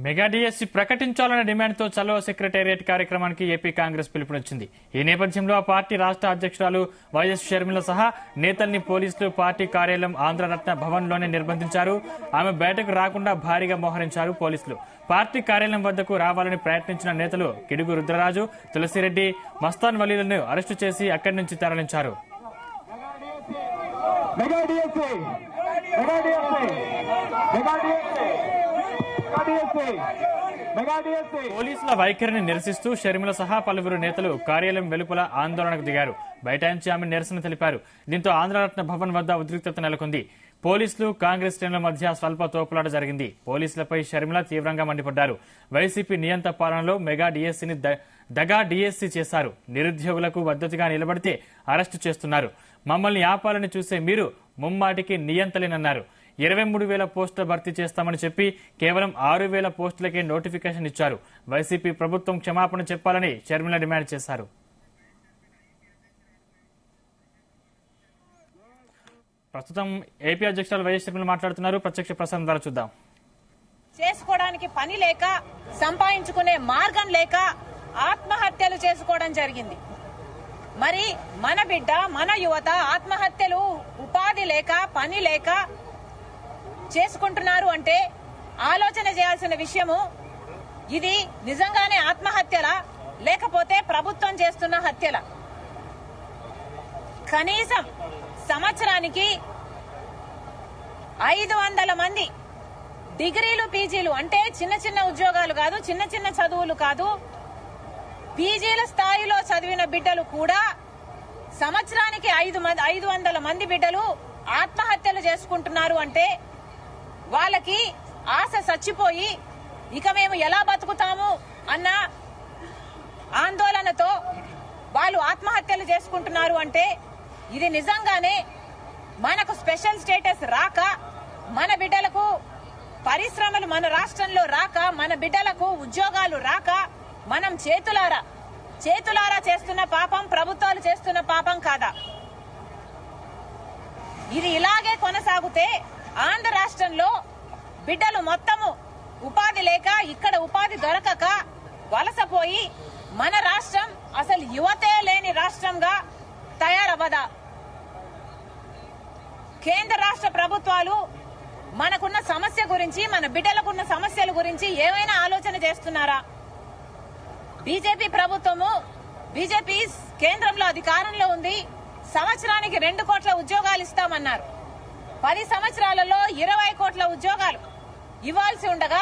Mega DSC ప్రకటించాలనే డిమాండ్తో చలో secretariat కార్యక్రమానికి AP Congress పిలుపునిచ్చింది. ఈ నేపథ్యంలో ఆ పార్టీ రాష్ట్ర అధ్యక్షురాలు వైఎస్ షర్మిల సహా నేతల్ని పోలీసులు పార్టీ కార్యాలయం ఆంధ్రరత్న భవన్లోనే నిర్బంధించారు. ఆమె బయటకు రాకుండా భారీగా మోహరించారు పోలీసులు. పార్టీ కార్యాలయం వద్దకు రావాలని ప్రయత్నించిన నేతలు కిడుగు రుద్రరాజు, తులసిరెడ్డి, మస్తాన్ వలీలను అరెస్టు చేసి అక్కడి నుంచి తరలించారు. పోలీసుల వైఖరిని నిరసిస్తూ షర్మిల సహా పలువురు నేతలు కార్యాలయం వెలుపల ఆందోళనకు దిగారు. బైఠాయించి ఆమె నిరసన తెలిపారు. దీంతో ఆంధ్రరత్న భవన్ వద్ద ఉద్రిక్తత నెలకొంది. పోలీసులు కాంగ్రెస్ శ్రేణుల మధ్య స్వల్ప తోపులాట జరిగింది. పోలీసులపై షర్మిల తీవ్రంగా మండిపడ్డారు. వైసీపీ నియంత పాలనలో మెగా డిఎస్సీని దగా డిఎస్సీ చేశారు. నిరుద్యోగులకు మద్దతుగా నిలబడితే అరెస్టు చేస్తున్నారు. మమ్మల్ని ఆపాలని చూసే మీరు ముమ్మాటికి నియంతలేనన్నారు. 23,000 పోస్టులు భర్తీ చేస్తామని చెప్పి కేవలం 6,000 పోస్టులకే నోటిఫికేషన్ ఇచ్చారు. వైసీపీ ప్రభుత్వం క్షమాపణ చెప్పాలని షర్మిల డిమాండ్ చేశారు. ప్రస్తుతం ఏపీ అధ్యక్షురాలు వైఎస్ షర్మిల మాట్లాడుతున్నారు. ప్రత్యక్ష ప్రసారం ద్వారా చూద్దాం. చేసుకోవడానికి పని లేక, సంపాదించుకునే మార్గం లేక ఆత్మహత్యలు చేసుకోవడం జరిగింది. మరి మన బిడ్డ, మన యువత ఆత్మహత్యలు ఉపాధి లేక, పని లేక చేసుకుంటున్నారు అంటే ఆలోచన చేయాల్సిన విషయము. ఇది నిజంగానే ఆత్మహత్యలా లేకపోతే ప్రభుత్వం చేస్తున్న హత్యలా? కనీసం సంవత్సరానికి 500 మంది డిగ్రీలు, పీజీలు అంటే చిన్న చిన్న ఉద్యోగాలు కాదు, చిన్న చిన్న చదువులు కాదు, పీజీల స్థాయిలో చదివిన బిడ్డలు కూడా సంవత్సరానికి 500 మంది బిడ్డలు ఆత్మహత్యలు చేసుకుంటున్నారు అంటే వాళ్ళకి ఆశ చచ్చిపోయి ఇక మేము ఎలా బతుకుతాము అన్న ఆందోళనతో వాళ్ళు ఆత్మహత్యలు చేసుకుంటున్నారు అంటే ఇది నిజంగానే మనకు స్పెషల్ స్టేటస్ రాక, మన బిడ్డలకు పరిశ్రమలు మన రాష్ట్రంలో రాక, మన బిడ్డలకు ఉద్యోగాలు రాక మనం చేతులారా చేస్తున్న పాపం ప్రభుత్వాలు చేస్తున్న పాపం కాదా? ఇది ఇలాగే కొనసాగితే ఆంధ్ర రాష్ట్రంలో బిడ్డలు మొత్తము ఉపాధి లేక, ఇక్కడ ఉపాధి దొరకక వలసపోయి మన రాష్ట్రం అసలు యువతే లేని రాష్ట్రంగా తయారవ్వదా? కేంద్ర రాష్ట్ర ప్రభుత్వాలు మనకున్న సమస్య గురించి, మన బిడ్డలకున్న సమస్యల గురించి ఏమైనా ఆలోచన చేస్తున్నారా? బీజేపీ ప్రభుత్వము, బీజేపీ కేంద్రంలో అధికారంలో ఉంది. సంవత్సరానికి 2 కోట్ల ఉద్యోగాలు ఇస్తామన్నారు. 10 సంవత్సరాలలో 20 కోట్ల ఉద్యోగాలు ఇవ్వాల్సి ఉండగా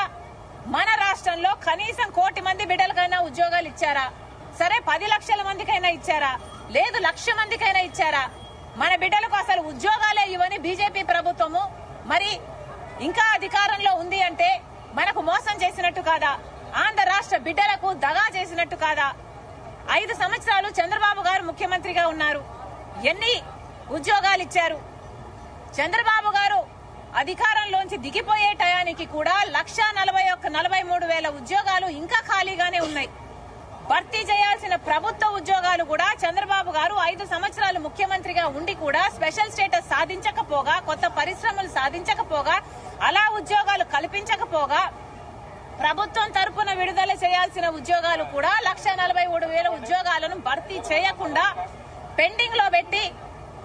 మన రాష్ట్రంలో కనీసం 1 కోటి మంది బిడ్డలకైనా ఉద్యోగాలు ఇచ్చారా? సరే 10 లక్షల మందికైనా ఇచ్చారా? లేదు 1,00,000 మందికైనా ఇచ్చారా? మన బిడ్డలకు అసలు ఉద్యోగాలే ఇవ్వని బీజేపీ ప్రభుత్వము మరి ఇంకా అధికారంలో ఉంది అంటే మనకు మోసం చేసినట్టు కాదా? ఆంధ్ర రాష్ట్ర బిడ్డలకు దగా చేసినట్టు కాదా? 5 సంవత్సరాలు చంద్రబాబు గారు ముఖ్యమంత్రిగా ఉన్నారు. ఎన్ని ఉద్యోగాలు ఇచ్చారు? చంద్రబాబు గారు అధికారంలోంచి దిగిపోయే టయానికి కూడా 1,43,000 ఉద్యోగాలు ఇంకా ఖాళీగానే ఉన్నాయి. భర్తీ చేయాల్సిన ప్రభుత్వ ఉద్యోగాలు కూడా చంద్రబాబు గారు 5 సంవత్సరాలు ముఖ్యమంత్రిగా ఉండి కూడా స్పెషల్ స్టేటస్ సాధించకపోగా, కొత్త పరిశ్రమలు సాధించకపోగా, అలా ఉద్యోగాలు కల్పించకపోగా, ప్రభుత్వం తరపున విడుదల చేయాల్సిన ఉద్యోగాలు కూడా 1,43,000 ఉద్యోగాలను భర్తీ చేయకుండా పెండింగ్ లో పెట్టి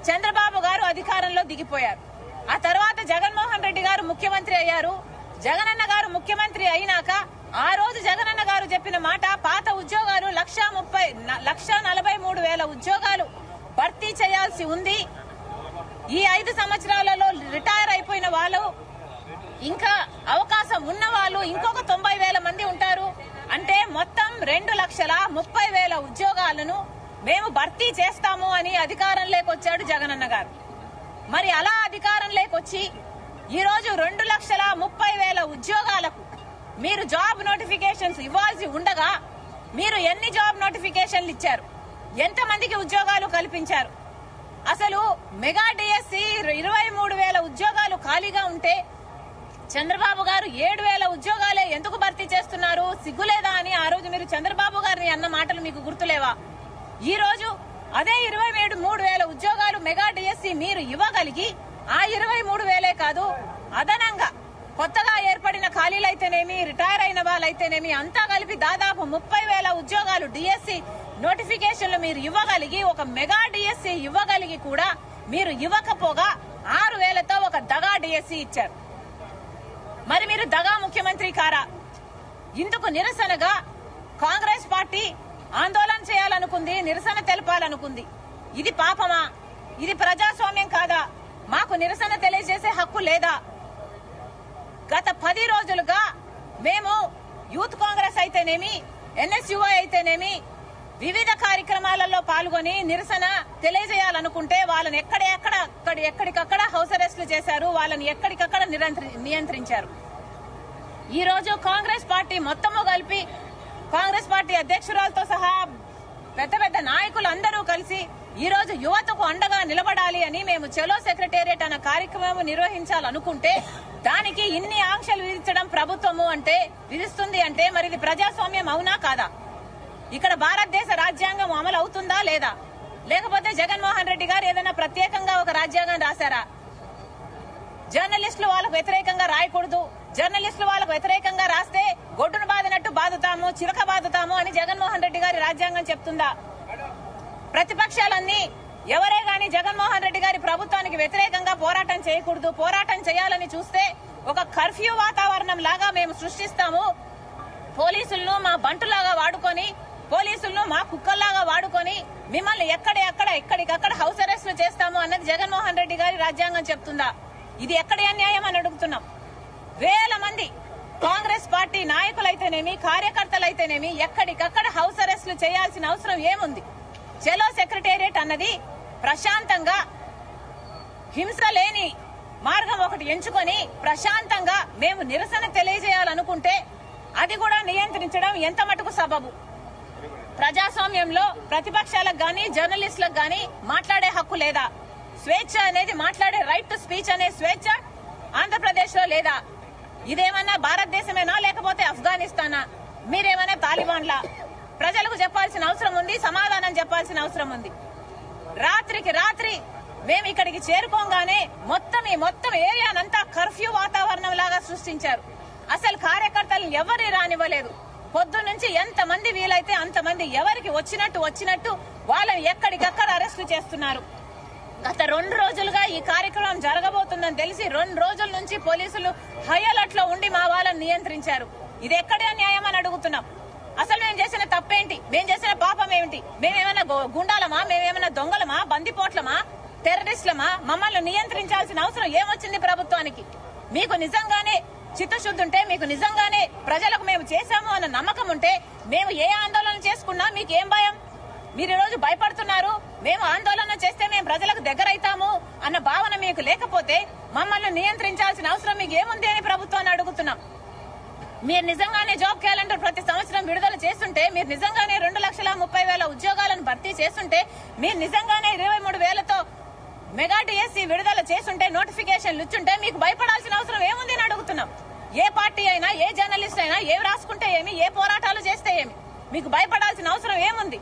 చంద్రబాబు గారు అధికారంలో దిగిపోయారు. ఆ తర్వాత జగన్మోహన్ రెడ్డి గారు ముఖ్యమంత్రి అయ్యారు. జగనన్న గారు ముఖ్యమంత్రి అయినాక ఆ రోజు జగనన్న గారు చెప్పిన మాట, పాత ఉద్యోగాలు 1,43,000 ఉద్యోగాలు భర్తీ చేయాల్సి ఉంది. ఈ 5 సంవత్సరాలలో రిటైర్ అయిపోయిన వాళ్ళు, ఇంకా అవకాశం ఉన్న వాళ్ళు ఇంకొక 90,000 మంది ఉంటారు. అంటే మొత్తం 2,30,000 ఉద్యోగాలను మేము భర్తీ చేస్తాము అని అధికారంలోకి వచ్చాడు జగనన్న గారు. మరి అలా అధికారంలోకి వచ్చి ఈ రోజు 2,30,000 ఉద్యోగాలకు మీరు జాబ్ నోటిఫికేషన్స్ ఇవ్వాల్సి ఉండగా మీరు ఎన్ని జాబ్ నోటిఫికేషన్లు ఇచ్చారు? ఎంతమందికి ఉద్యోగాలు కల్పించారు? అసలు మెగా డిఎస్సి 23,000 ఉద్యోగాలు ఖాళీగా ఉంటే చంద్రబాబు గారు 7,000 ఉద్యోగాలే ఎందుకు భర్తీ చేస్తున్నారు? సిగ్గులేదా అని ఆ రోజు మీరు చంద్రబాబు గారిని అన్న మాటలు మీకు గుర్తులేవా? ఈ రోజు అదే 23,000 ఉద్యోగాలు మెగా డిఎస్సి మీరు ఇవ్వగలిగి ఆ 23,000 కాదు, అదనంగా కొత్తగా ఏర్పడిన ఖాళీలైతేనేమి, రిటైర్ అయిన ఉద్యోగాలు అయితేనేమి అంతా కలిపి దాదాపు 30,000 ఉద్యోగాలు డిఎస్సి నోటిఫికేషన్లు మీరు ఇవ్వగలిగి ఒక మెగా డిఎస్సి ఇవ్వగలిగి కూడా మీరు ఇవ్వకపోగా 6,000తో ఒక దగా డిఎస్సి ఇచ్చారు. మరి మీరు దగా ముఖ్యమంత్రి కారా? ఇందుకు నిరసనగా కాంగ్రెస్ పార్టీ ఆందోళన చేయాలనుకుంది, నిరసన తెలపాలనుకుంది. ఇది పాపమా? ఇది ప్రజాస్వామ్యం కాదా? మాకు నిరసన తెలియజేసే హక్కు లేదా? గత 10 రోజులుగా మేము యూత్ కాంగ్రెస్ అయితేనేమి, ఎన్ఎస్యుఐ అయితేనేమి వివిధ కార్యక్రమాలలో పాల్గొని నిరసన తెలియజేయాలనుకుంటే వాళ్ళని ఎక్కడికక్కడ హౌస్ అరెస్టులు చేశారు, వాళ్ళని ఎక్కడికక్కడ నియంత్రించారు. ఈ రోజు కాంగ్రెస్ పార్టీ మొత్తము కలిపి కాంగ్రెస్ పార్టీ అధ్యక్షురాలతో సహా పెద్ద నాయకులు అందరూ కలిసి ఈ రోజు యువతకు అండగా నిలబడాలి అని మేము చలో సెక్రటేరియట్ అన్న కార్యక్రమం నిర్వహించాలనుకుంటే దానికి ఇన్ని ఆంక్షలు విధించడం ప్రభుత్వము విధిస్తుంది అంటే మరి ఇది ప్రజాస్వామ్యం అవునా కాదా? ఇక్కడ భారతదేశ రాజ్యాంగం అమలు అవుతుందా లేదా? లేకపోతే జగన్మోహన్ రెడ్డి గారు ఏదైనా ప్రత్యేకంగా ఒక రాజ్యాంగం రాశారా? జర్నలిస్టులు వాళ్ళకు వ్యతిరేకంగా రాయకూడదు, జర్నలిస్టులు వాళ్ళకు వ్యతిరేకంగా రాస్తే గొడ్డును బాదినట్టు బాదుతాము, చిలక బాదుతాము అని జగన్మోహన్ రెడ్డి గారి రాజ్యాంగం చెప్తుందా? ప్రతిపక్షాలన్నీ ఎవరే గాని జగన్మోహన్ రెడ్డి గారి ప్రభుత్వానికి వ్యతిరేకంగా పోరాటం చేయకూడదు, పోరాటం చేయాలని చూస్తే ఒక కర్ఫ్యూ వాతావరణం లాగా మేము సృష్టిస్తాము, పోలీసులను మా బంటులాగా వాడుకొని, పోలీసులను మా కుక్కల్లాగా వాడుకొని మిమ్మల్ని ఎక్కడికక్కడ హౌస్ అరెస్టులు చేస్తాము అన్నది జగన్మోహన్ రెడ్డి గారి రాజ్యాంగం చెప్తుందా? ఇది ఎక్కడి అన్యాయం అని అడుగుతున్నాం. వేల మంది కాంగ్రెస్ పార్టీ నాయకులైతేనేమి, కార్యకర్తలైతేనేమి ఎక్కడికక్కడ హౌస్ అరెస్టులు చేయాల్సిన అవసరం ఏముంది? చలో సెక్రటేరియట్ అన్నది ప్రశాంతంగా హింస లేని మార్గం ఒకటి ఎంచుకొని ప్రశాంతంగా మేము నిరసన తెలియజేయాలనుకుంటే అది కూడా నియంత్రించడం ఎంత మటుకు సబబు? ప్రజాస్వామ్యంలో ప్రతిపక్షాలకు గాని జర్నలిస్టులకు గాని మాట్లాడే హక్కు లేదా? స్వేచ్ఛ అనేది, మాట్లాడే రైట్ టు స్పీచ్ అనే స్వేచ్ఛ ఆంధ్రప్రదేశ్ లో లేదా? ఇదేమన్నా భారతదేశమేనా లేకపోతే ఆఫ్ఘనిస్తానా? మీరేమన్నా తాలిబాన్లా? ప్రజలకు చెప్పాల్సిన అవసరం ఉంది, సమాధానం చెప్పాల్సిన అవసరం ఉంది. రాత్రికి రాత్రి మేము ఇక్కడికి చేరుకోగానే మొత్తం ఏరియానంతా కర్ఫ్యూ వాతావరణం లాగా సృష్టించారు. అసలు కార్యకర్తలను ఎవరిని రానివ్వలేదు. పొద్దు నుంచి ఎంతమంది వీలైతే అంతమంది ఎవరికి వచ్చినట్టు వాళ్ళని ఎక్కడికక్కడ అరెస్టు చేస్తున్నారు. గత 2 రోజులుగా ఈ కార్యక్రమం జరగబోతుందని తెలిసి 2 రోజుల నుంచి పోలీసులు హై అలర్ట్ లో ఉండి మా వాళ్ళని నియంత్రించారు. ఇది ఎక్కడే న్యాయం అని అడుగుతున్నాం. అసలు మేము చేసిన తప్పేంటి? మేము చేసిన పాపం ఏమిటి? మేమేమైనా గుండాలమా? మేమేమైనా దొంగలమా? బందిపోట్లమా? టెర్రరిస్టులమా? మమ్మల్ని నియంత్రించాల్సిన అవసరం ఏమొచ్చింది ప్రభుత్వానికి? మీకు నిజంగానే చిత్తశుద్ధి ఉంటే, మీకు నిజంగానే ప్రజలకు మేము చేశాము అన్న నమ్మకం ఉంటే మేము ఏ ఆందోళన చేసుకున్నా మీకు ఏం భయం? మీరు ఈ రోజు భయపడుతున్నారు. మేము ఆందోళన చేస్తే మేము ప్రజలకు దగ్గరైతాము అన్న భావన మీకు లేకపోతే మమ్మల్ని నియంత్రించాల్సిన అవసరం మీకు ఏముంది అని ప్రభుత్వాన్ని అడుగుతున్నాం. మీరు నిజంగానే జాబ్ క్యాలెండర్ ప్రతి సంవత్సరం విడుదల చేస్తుంటే, మీరు నిజంగానే 2,30,000 ఉద్యోగాలను భర్తీ చేస్తుంటే, మీరు నిజంగానే 23,000తో మెగా డిఎస్సి విడుదల చేస్తుంటే, నోటిఫికేషన్లు ఇచ్చుంటే మీకు భయపడాల్సిన అవసరం ఏముంది అని అడుగుతున్నాం. ఏ పార్టీ అయినా, ఏ జర్నలిస్ట్ అయినా ఏం రాసుకుంటే ఏమి, ఏ పోరాటాలు చేస్తే ఏమి, మీకు భయపడాల్సిన అవసరం ఏముంది?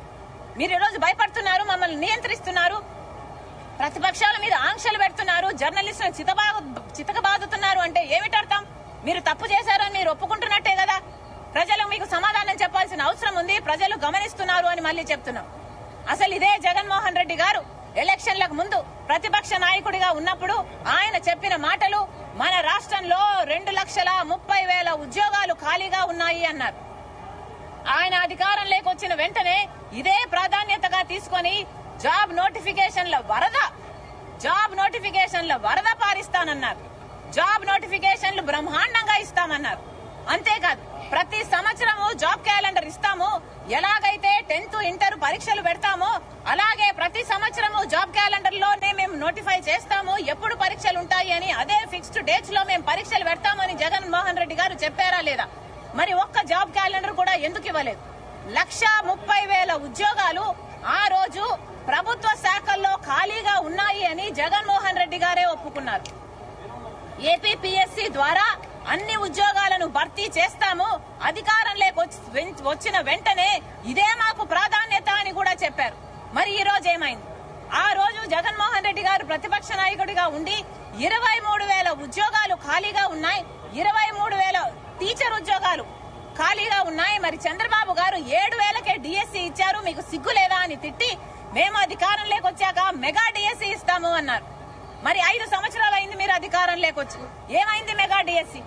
మీరు ఈ రోజు భయపడుతున్నారు, మమ్మల్ని నియంత్రిస్తున్నారు, ప్రతిపక్షాల మీద ఆంక్షలు పెడుతున్నారు, జర్నలిస్టులను చితకబాదుతున్నారు అంటే ఏమిటర్థం? మీరు తప్పు చేశారని మీరు ఒప్పుకుంటున్నట్టే కదా. ప్రజలు మీకు సమాధానం చెప్పాల్సిన అవసరం ఉంది, ప్రజలు గమనిస్తున్నారు అని మళ్ళీ చెప్తున్నాం. అసలు ఇదే జగన్మోహన్ రెడ్డి గారు ఎలక్షన్లకు ముందు ప్రతిపక్ష నాయకుడిగా ఉన్నప్పుడు ఆయన చెప్పిన మాటలు, మన రాష్ట్రంలో 2,30,000 ఉద్యోగాలు ఖాళీగా ఉన్నాయి అన్నారు. ఆయన అధికారంలోకి వచ్చిన వెంటనే ఇదే ప్రాధాన్యతగా తీసుకొని జాబ్ నోటిఫికేషన్ల వరద పారిస్తానన్నారు. జాబ్ నోటిఫికేషన్లు బ్రహ్మాండంగా ఇస్తామన్నారు. అంతేకాదు, ప్రతి సంవత్సరము జాబ్ క్యాలెండర్ ఇస్తాము, ఎలాగైతే 10th ఇంటర్ పరీక్షలు పెడతామో అలాగే ప్రతి సంవత్సరము జాబ్ క్యాలెండర్ లోనే మేము నోటిఫై చేస్తాము ఎప్పుడు పరీక్షలు ఉంటాయి అని. అదే ఫిక్స్డ్ డేట్స్ లో మేము పరీక్షలు పెడతామని జగన్మోహన్ రెడ్డి గారు చెప్పారా లేదా? మరి ఒక్క జాబ్ క్యాలెండర్ కూడా ఎందుకు ఇవ్వలేదు? 1,30,000 ఉద్యోగాలు ఆ రోజు ప్రభుత్వ శాఖల్లో ఖాళీగా ఉన్నాయి అని జగన్మోహన్ రెడ్డి గారే ఒప్పుకున్నారు. ఏపీపీఎస్సీ ద్వారా అన్ని ఉద్యోగాలను భర్తీ చేస్తాము, అధికారంలోకి వచ్చిన వెంటనే ఇదే మాకు ప్రాధాన్యత అని కూడా చెప్పారు. మరి ఈ రోజు ఏమైంది? ఆ రోజు జగన్మోహన్ రెడ్డి గారు ప్రతిపక్ష నాయకుడిగా ఉండి 23,000 ఉద్యోగాలు ఖాళీగా ఉన్నాయి, 23,000 టీచర్ ఉద్యోగాలు ఖాళీగా ఉన్నాయి. మరి చంద్రబాబు గారు 7,000కే డిఎస్సీ ఇచ్చారు, మీకు సిగ్గు లేదా అని తిట్టి మేము అధికారంలోకి వచ్చాక మెగా డిఎస్సీ ఇస్తాము అన్నారు. మరి 5 సంవత్సరాలు అయింది మీరు అధికారం లేకొచ్చి, ఏమైంది మెగా డిఎస్సీ?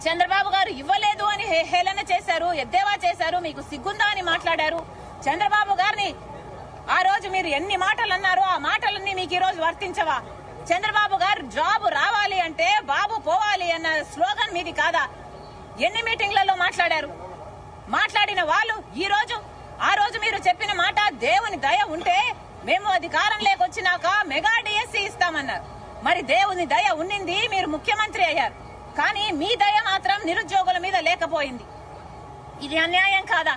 చంద్రబాబు గారు ఇవ్వలేదు అని హేళన చేశారు, ఎద్దేవా చేశారు, మీకు సిగ్గుందా అని మాట్లాడారు. చంద్రబాబు గారిని ఆ రోజు మీరు ఎన్ని మాటలు అన్నారో ఆ మాటలన్నీ మీకు ఈ రోజు వర్తించవా? చంద్రబాబు గారు జాబ్ రావాలి అంటే బాబు పోవాలి అన్న స్లోగన్ మీది కాదా? ఎన్ని మీటింగ్లలో మాట్లాడారు? మాట్లాడిన వాళ్ళు ఆ రోజు మీరు చెప్పిన మాట దేవుని దయ ఉంటే మేము అధికారం లేకొచ్చినాక మెగా డిఎస్సీ ఇస్తామన్నారు. మరి దేవుని దయ ఉన్నింది, మీరు ముఖ్యమంత్రి అయ్యారు, కానీ మీ దయ మాత్రం నిరుద్యోగుల మీద లేకపోయింది. ఇది అన్యాయం కాదా?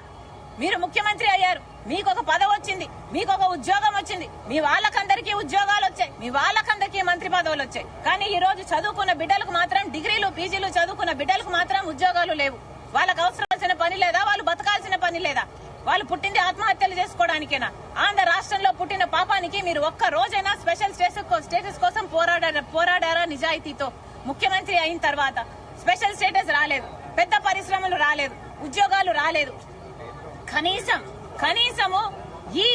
మీరు ముఖ్యమంత్రి అయ్యారు, మీకు ఒక పదవి వచ్చింది, మీకు ఒక ఉద్యోగం వచ్చింది, మీ వాళ్ళకందరికీ ఉద్యోగాలు వచ్చాయి, మీ వాళ్ళకందరికీ మంత్రి పదవులు వచ్చాయి. కానీ ఈ రోజు చదువుకున్న బిడ్డలకు మాత్రం, డిగ్రీలు పీజీలు చదువుకున్న బిడ్డలకు మాత్రం ఉద్యోగాలు లేవు. వాళ్ళకు అవసరాల్సిన పని లేదా? వాళ్ళు బతకాల్సిన పని లేదా? వాళ్ళు పుట్టింది ఆత్మహత్యలు చేసుకోవడానికేనా? ఆంధ్ర రాష్ట్రంలో పుట్టిన పాపానికి మీరు ఒక్క రోజైనా స్పెషల్ స్టేటస్ కోసం పోరాడారా నిజాయితీతో? ముఖ్యమంత్రి అయిన తర్వాత స్పెషల్ స్టేటస్ రాలేదు, పెద్ద పరిశ్రమలు రాలేదు, ఉద్యోగాలు రాలేదు. కనీసము ఈ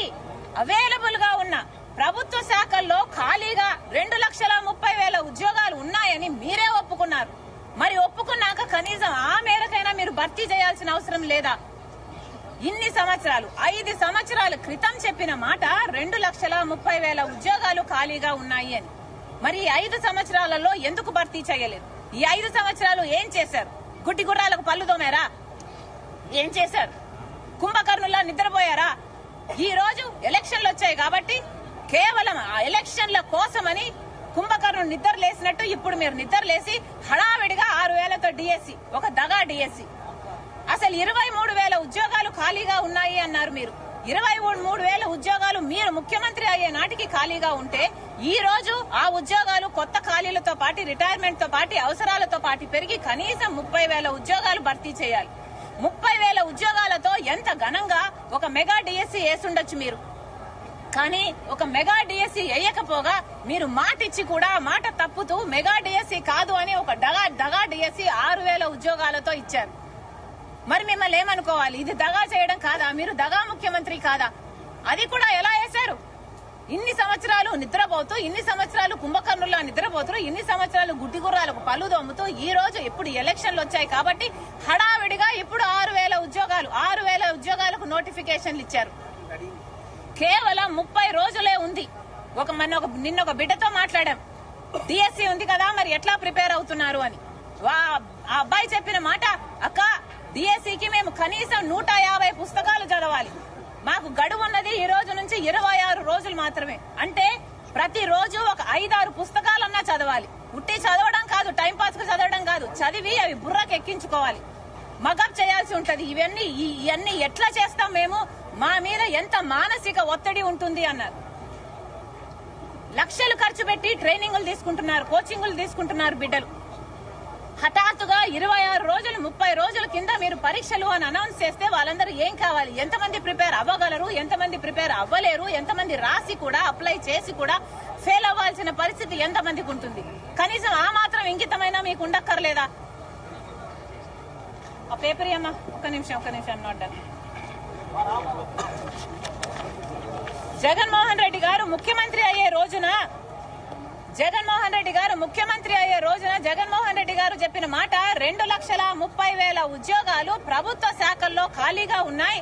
అవైలబుల్ గా ఉన్న ప్రభుత్వ శాఖల్లో ఖాళీగా 2,30,000 ఉద్యోగాలు ఉన్నాయని మీరే ఒప్పుకున్నారు. మరి ఒప్పుకున్నాక కనీసం ఆ మేరకైనా మీరు భర్తీ చేయాల్సిన అవసరం లేదా? ఇన్ని సంవత్సరాలు, 5 సంవత్సరాల క్రితం చెప్పిన మాట 2,30,000 ఉద్యోగాలు ఖాళీగా ఉన్నాయి అని. మరి ఈ 5 సంవత్సరాలలో ఎందుకు భర్తీ చేయలేదు? ఈ 5 సంవత్సరాలు ఏం చేశారు? గుడ్డి గుర్రాలకు పళ్ళు తోమారా? ఏం చేశారు? కుంభకర్ణులా నిద్రపోయారా? ఈ రోజు ఎలక్షన్లు వచ్చాయి కాబట్టి కేవలం ఆ ఎలక్షన్ల కోసమని కుంభకర్ణుడు నిద్ర లేసినట్టు ఇప్పుడు మీరు నిద్ర లేసి హడావిడిగా 6,000తో డిఎస్సీ, ఒక దగా డిఎస్సీ. అసలు 23,000 ఉద్యోగాలు ఖాళీగా ఉన్నాయి అన్నారు మీరు. 23,000 ఉద్యోగాలు మీరు ముఖ్యమంత్రి అయ్యే నాటికి ఖాళీగా ఉంటే ఈ రోజు ఆ ఉద్యోగాలు కొత్త ఖాళీలతో పాటు, రిటైర్మెంట్ తో పాటు, అవసరాలతో పాటు పెరిగి కనీసం 30,000 ఉద్యోగాలు భర్తీ చేయాలి. 30,000 ఉద్యోగాలతో ఎంత ఘనంగా ఒక మెగా డిఎస్సీ వేసుండొచ్చు మీరు. కానీ ఒక మెగా డిఎస్సీ వేయకపోగా మీరు మాట ఇచ్చి కూడా మాట తప్పుతూ మెగా డిఎస్సీ కాదు అని ఒక దగా డిఎస్సీ 6,000 ఉద్యోగాలతో ఇచ్చారు. మరి మిమ్మల్ని ఏమనుకోవాలి? ఇది దగా చేయడం కాదా? మీరు దగా ముఖ్యమంత్రి కాదా? అది కూడా ఎలా వేశారు? ఇన్ని సంవత్సరాలు నిద్రపోతూ, ఇన్ని సంవత్సరాలు కుంభకర్ణుల్లా నిద్రపోతూ, ఇన్ని సంవత్సరాలు గుడ్డి గుర్రాలకు పళ్ళు దొమ్ముతూ, ఈ రోజు ఇప్పుడు ఎలక్షన్లు వచ్చాయి కాబట్టి హడావిడిగా ఇప్పుడు 6,000 ఉద్యోగాలకు నోటిఫికేషన్లు ఇచ్చారు. కేవలం 30 రోజులే ఉంది. నిన్న ఒక బిడ్డతో మాట్లాడాం, డిఎస్సీ ఉంది కదా మరి ఎట్లా ప్రిపేర్ అవుతున్నారు అని. ఆ అబ్బాయి చెప్పిన మాట, అక్క డిఎస్సీకి మేము కనీసం 150 పుస్తకాలు చదవాలి, మాకు గడువు ఉన్నది ఈ రోజు నుంచి 26 రోజులు మాత్రమే. అంటే ప్రతి రోజు ఒక 5-6 పుస్తకాలన్నా చదవాలి. ఉట్టి చదవడం కాదు, టైంపాస్ కు చదవడం కాదు, చదివి అవి బుర్రకు ఎక్కించుకోవాలి, మగప్ చేయాల్సి ఉంటది. ఇవన్నీ ఎట్లా చేస్తాం మేము? మా మీద ఎంత మానసిక ఒత్తిడి ఉంటుంది అన్నారు. లక్షలు ఖర్చు పెట్టి ట్రైనింగులు తీసుకుంటున్నారు, కోచింగులు తీసుకుంటున్నారు బిడ్డలు. హఠాత్తుగా 26 రోజులు, 30 రోజుల కింద మీరు పరీక్షలు అని అనౌన్స్ చేస్తే వాళ్ళందరూ ఏం కావాలి? ఎంతమంది ప్రిపేర్ అవ్వగలరు, ఎంతమంది ప్రిపేర్ అవ్వలేరు, ఎంతమంది రాసి కూడా అప్లై చేసి కూడా ఫెయిల్ అవ్వాల్సిన పరిస్థితి ఎంతమందికి ఉంటుంది? కనీసం ఆ మాత్రం ఇంకితమైనా మీకు ఉండక్కర్లేదా? ఆ పేపర్ అమ్మా, ఒక్క నిమిషం నోట్ డన్. జగన్మోహన్ రెడ్డి గారు ముఖ్యమంత్రి అయ్యే రోజున జగన్మోహన్ రెడ్డి గారు చెప్పిన మాట 2,30,000 ఉద్యోగాలు ప్రభుత్వ శాఖల్లో ఖాళీగా ఉన్నాయి,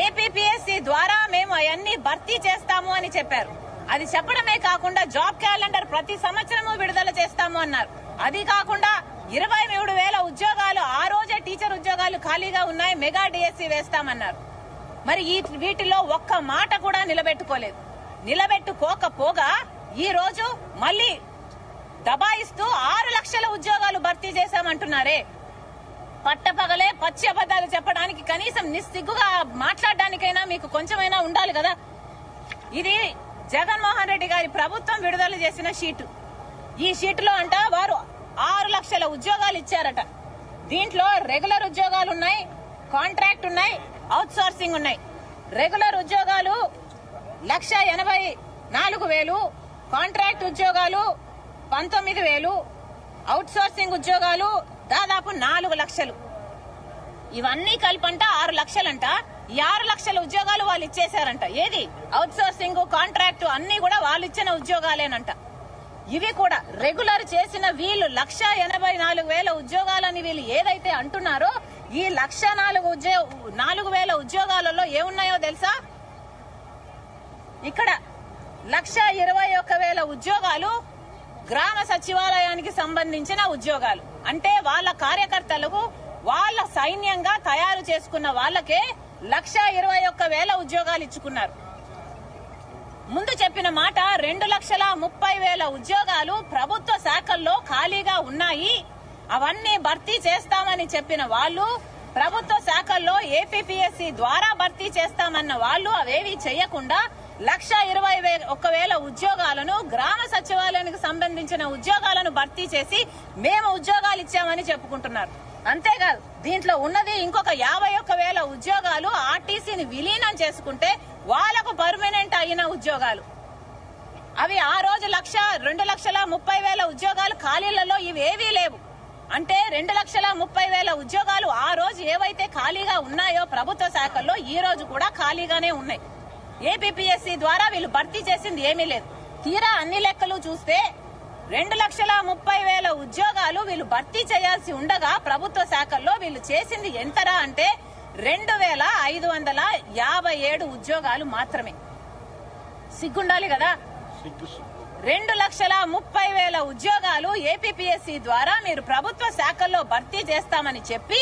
ఏపీపీఎస్సీ ద్వారా మేము అవన్నీ భర్తీ చేస్తాము అని చెప్పారు. అది చెప్పడమే కాకుండా జాబ్ క్యాలెండర్ ప్రతి సంవత్సరము విడుదల చేస్తాము అన్నారు. అది కాకుండా 23,000 ఉద్యోగాలు, ఆ రోజే టీచర్ ఉద్యోగాలు ఖాళీగా ఉన్నాయి, మెగా డిఎస్సీ వేస్తామన్నారు. మరి వీటిలో ఒక్క మాట కూడా నిలబెట్టుకోకపోగా ఈ రోజు మళ్ళీ దబాయిస్తూ 6 లక్షల ఉద్యోగాలు భర్తీ చేశామంటున్నారే. పట్టపగలే పచ్చి అబద్దాలు చెప్పడానికి కనీసం నిస్సిగ్గుగా మాట్లాడడానికైనా మీకు కొంచెమైనా ఉండాలి కదా. ఇది జగన్మోహన్ రెడ్డి గారి ప్రభుత్వం విడుదల చేసిన షీటు. ఈ షీటులో అంట వారు 6 లక్షల ఉద్యోగాలు ఇచ్చారట. దీంట్లో రెగ్యులర్ ఉద్యోగాలు ఉన్నాయి, కాంట్రాక్ట్ ఉన్నాయి, అవుట్ సోర్సింగ్ ఉన్నాయి. రెగ్యులర్ ఉద్యోగాలు 1,84,000, కాంట్రాక్ట్ ఉద్యోగాలు 19,000, అవుట్ సోర్సింగ్ ఉద్యోగాలు దాదాపు 4 లక్షలు. ఇవన్నీ కలిపంట 6 లక్షలంట. ఈ 6 లక్షల ఉద్యోగాలు వాళ్ళు ఇచ్చేశారంట. ఏది అవుట్ సోర్సింగ్, కాంట్రాక్ట్ అన్ని కూడా వాళ్ళు ఇచ్చిన ఉద్యోగాలేనంట. ఇవి కూడా రెగ్యులర్ చేసిన వీళ్ళు 1,84,000 ఉద్యోగాలని వీళ్ళు ఏదైతే అంటున్నారో ఈ 1,04,000 ఉద్యోగాలలో ఏమున్నాయో తెలుసా? ఇక్కడ 1,21,000 ఉద్యోగాలు గ్రామ సచివాలయానికి సంబంధించిన ఉద్యోగాలు. అంటే వాళ్ళ కార్యకర్తలకు వాళ్ళ సైన్యంగా తయారు చేసుకున్న వాళ్ళకే 1,21,000 ఉద్యోగాలు ఇచ్చుకున్నారు. ముందు చెప్పిన మాట 2,30,000 ఉద్యోగాలు ప్రభుత్వ శాఖల్లో ఖాళీగా ఉన్నాయి, అవన్నీ భర్తీ చేస్తామని చెప్పిన వాళ్ళు, ప్రభుత్వ శాఖల్లో ఏపీపీఎస్సీ ద్వారా భర్తీ చేస్తామన్న వాళ్ళు అవేవి చేయకుండా 1,21,000 ఉద్యోగాలను గ్రామ సచివాలయానికి సంబంధించిన ఉద్యోగాలను భర్తీ చేసి మేము ఉద్యోగాలు ఇచ్చామని చెప్పుకుంటున్నారు. అంతేకాదు దీంట్లో ఉన్నది ఇంకొక 51,000 ఉద్యోగాలు ఆర్టీసీని విలీనం చేసుకుంటే వాళ్లకు పర్మనెంట్ అయిన ఉద్యోగాలు. అవి ఆ రోజు 2,30,000 ఉద్యోగాలు ఖాళీలలో ఇవేవీ లేవు. అంటే 2,30,000 ఉద్యోగాలు ఆ రోజు ఏవైతే ఖాళీగా ఉన్నాయో ప్రభుత్వ శాఖల్లో ఈ రోజు కూడా ఖాళీగానే ఉన్నాయి. ఏపీపీఎస్సీ ద్వారా వీళ్ళు భర్తీ చేసింది ఏమీ లేదు. తీరా అన్ని లెక్కలు చూస్తే 2,30,000 ఉద్యోగాలు వీళ్ళు భర్తీ చేయాల్సి ఉండగా ప్రభుత్వ శాఖల్లో వీళ్ళు చేసింది ఎంతరా అంటే 2,557 ఉద్యోగాలు మాత్రమే. సిగ్గుండాలి కదా. 2,30,000 ఉద్యోగాలు ఏపీపీఎస్సీ ద్వారా మీరు ప్రభుత్వ శాఖల్లో భర్తీ చేస్తామని చెప్పి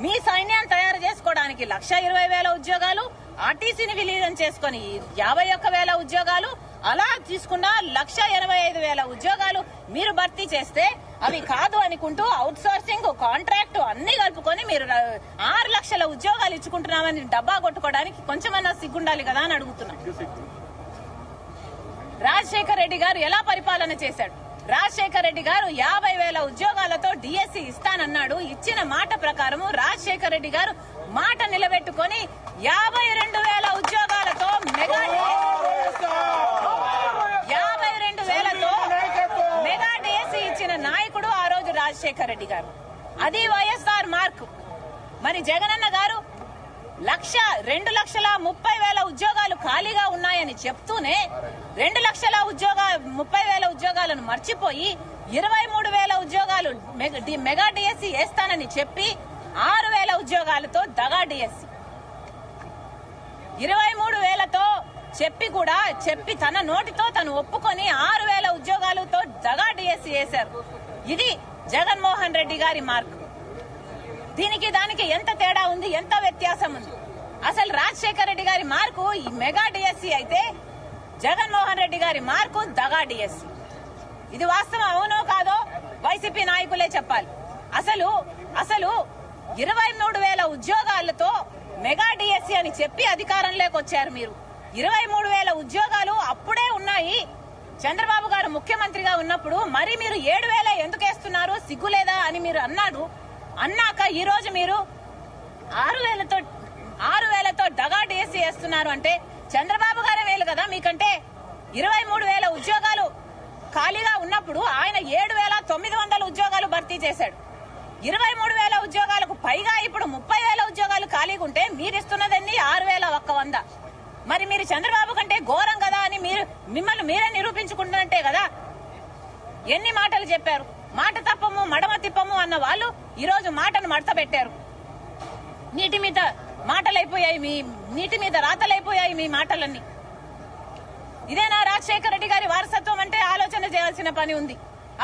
మీ సైన్యాన్ని తయారు చేసుకోవడానికి 1,20,000 ఉద్యోగాలు, ఆర్టీసీని విలీనం చేసుకుని 51,000 ఉద్యోగాలు, అలా తీసుకున్న 1,85,000 ఉద్యోగాలు మీరు భర్తీ చేస్తే అవి కాదు అనుకుంటూ అవుట్ సోర్సింగ్, కాంట్రాక్ట్ అన్ని కలుపుకొని మీరు 6 లక్షల ఉద్యోగాలు ఇచ్చుకుంటున్నామని డబ్బా కొట్టుకోవడానికి కొంచెమన్నా సిగ్గుండాలి కదా అని అడుగుతున్నాం. రాజశేఖర రెడ్డి గారు ఎలా పరిపాలన చేశాడు? రాజశేఖర రెడ్డి గారు 50,000 ఉద్యోగాలతో డిఎస్సీ ఇస్తానన్నాడు. ఇచ్చిన మాట ప్రకారం రాజశేఖర రెడ్డి గారు మాట నిలబెట్టుకుని 52,000 ఉద్యోగాలతో మెగా 52,000తో మెగా డిఎస్సీ ఇచ్చిన నాయకుడు ఆ రోజు రాజశేఖర రెడ్డి గారు. అది వైఎస్ఆర్ మార్క్. మరి జగనన్న గారు 2,30,000 ఉద్యోగాలు ఖాళీగా ఉన్నాయని చెప్తూనే 2,30,000 ఉద్యోగాలను మర్చిపోయి 23,000 ఉద్యోగాలు మెగా డిఎస్సీ వేస్తానని చెప్పి 6,000 ఉద్యోగాలతో దగా డిఎస్సీ, 23,000తో చెప్పి తన నోటితో తను ఒప్పుకొని 6,000 ఉద్యోగాలతో దగా డిఎస్సీ వేశారు. ఇది జగన్మోహన్ రెడ్డి గారి మార్క్. దీనికి దానికి ఎంత తేడా ఉంది, ఎంత వ్యత్యాసం ఉంది? అసలు రాజశేఖర రెడ్డి గారి మార్కు ఈ మెగా డిఎస్సీ అయితే జగన్మోహన్ రెడ్డి గారి మార్కు దగా డిఎస్సీ. ఇది వాస్తవం అవునో కాదో వైసీపీ నాయకులే చెప్పాలి. అసలు 23,000 ఉద్యోగాలతో మెగా డిఎస్సీ అని చెప్పి అధికారంలోకి వచ్చారు మీరు. 23,000 ఉద్యోగాలు అప్పుడే ఉన్నాయి చంద్రబాబు గారు ముఖ్యమంత్రిగా ఉన్నప్పుడు. మరి మీరు 7,000 ఎందుకు వేస్తున్నారు, సిగ్గులేదా అని మీరు అన్నాక ఈ రోజు మీరు 6,000తో దగా డిఎస్సీ వేస్తున్నారు అంటే చంద్రబాబు గారే వేలు కదా మీకంటే. 23,000 ఉద్యోగాలు ఖాళీగా ఉన్నప్పుడు ఆయన 7,900 ఉద్యోగాలు భర్తీ చేశాడు. 23,000 ఉద్యోగాలకు పైగా ఇప్పుడు 30,000 ఉద్యోగాలు ఖాళీగా ఉంటే మీరిస్తున్నదన్నీ 6,100. మరి మీరు చంద్రబాబు కంటే ఘోరం కదా అని మిమ్మల్ని మీరే నిరూపించుకుంటున్నట్టే కదా. ఎన్ని మాటలు చెప్పారు, మాట తప్పము మడమ తిప్పము అన్న వాళ్ళు ఈ రోజు మాటను మడత పెట్టారు. నీటి మీద రాతలైపోయాయి మీ మాటలన్నీ. ఇదేనా రాజశేఖర రెడ్డి గారి వారసత్వం అంటే? ఆలోచన చేయాల్సిన పని ఉంది,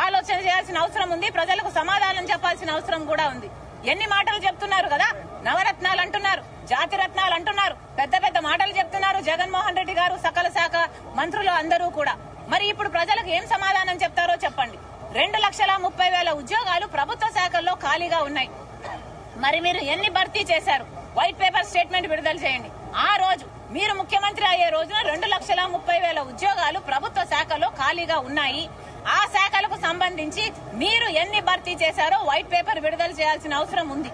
ఆలోచన చేయాల్సిన అవసరం ఉంది, ప్రజలకు సమాధానం చెప్పాల్సిన అవసరం కూడా ఉంది. ఎన్ని మాటలు చెప్తున్నారు కదా, నవరత్నాలు అంటున్నారు, జాతి రత్నాలు అంటున్నారు, పెద్ద పెద్ద మాటలు చెప్తున్నారు జగన్మోహన్ రెడ్డి గారు, సకల శాఖ మంత్రులు అందరూ కూడా. మరి ఇప్పుడు ప్రజలకు ఏం సమాధానం చెప్తారో చెప్పండి. 2,30,000 ఉద్యోగాలు ప్రభుత్వ శాఖల్లో ఖాళీగా ఉన్నాయి. మరి మీరు ఎన్ని భర్తీ చేశారు? వైట్ పేపర్ స్టేట్మెంట్ విడుదల చేయండి. ఆ రోజు మీరు ముఖ్యమంత్రి అయ్యే రోజున 2,30,000 ఉద్యోగాలు ప్రభుత్వ శాఖలో ఖాళీగా ఉన్నాయి. ఆ శాఖలకు సంబంధించి మీరు ఎన్ని భర్తీ చేశారో వైట్ పేపర్ విడుదల చేయాల్సిన అవసరం ఉంది.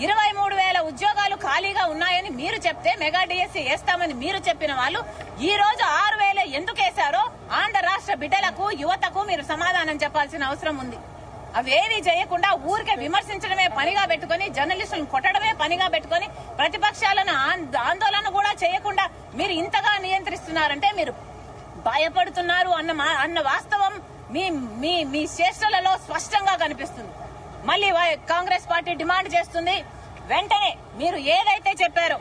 23,000 ఉద్యోగాలు ఖాళీగా ఉన్నాయని మీరు చెప్తే మెగా డిఎస్సీ వేస్తామని మీరు చెప్పిన వాళ్ళు ఈ రోజు 6,000 ఎందుకు వేశారో ఆంధ్ర రాష్ట్ర బిడ్డలకు, యువతకు మీరు సమాధానం చెప్పాల్సిన అవసరం ఉంది. అవేవీ చేయకుండా ఊరికే విమర్శించడమే పనిగా పెట్టుకుని జర్నలిస్టులను కొట్టడమే పనిగా పనిగా పెట్టుకొని ప్రతిపక్షాలను ఆందోళన కూడా చేయకుండా మీరు ఇంతగా నియంత్రిస్తున్నారంటే మీరు భయపడుతున్నారు అన్న వాస్తవం మీ చేష్టలలో స్పష్టంగా కనిపిస్తుంది. మళ్ళీ కాంగ్రెస్ పార్టీ డిమాండ్ చేస్తుంది, వెంటనే మీరు ఏదైతే చెప్పారో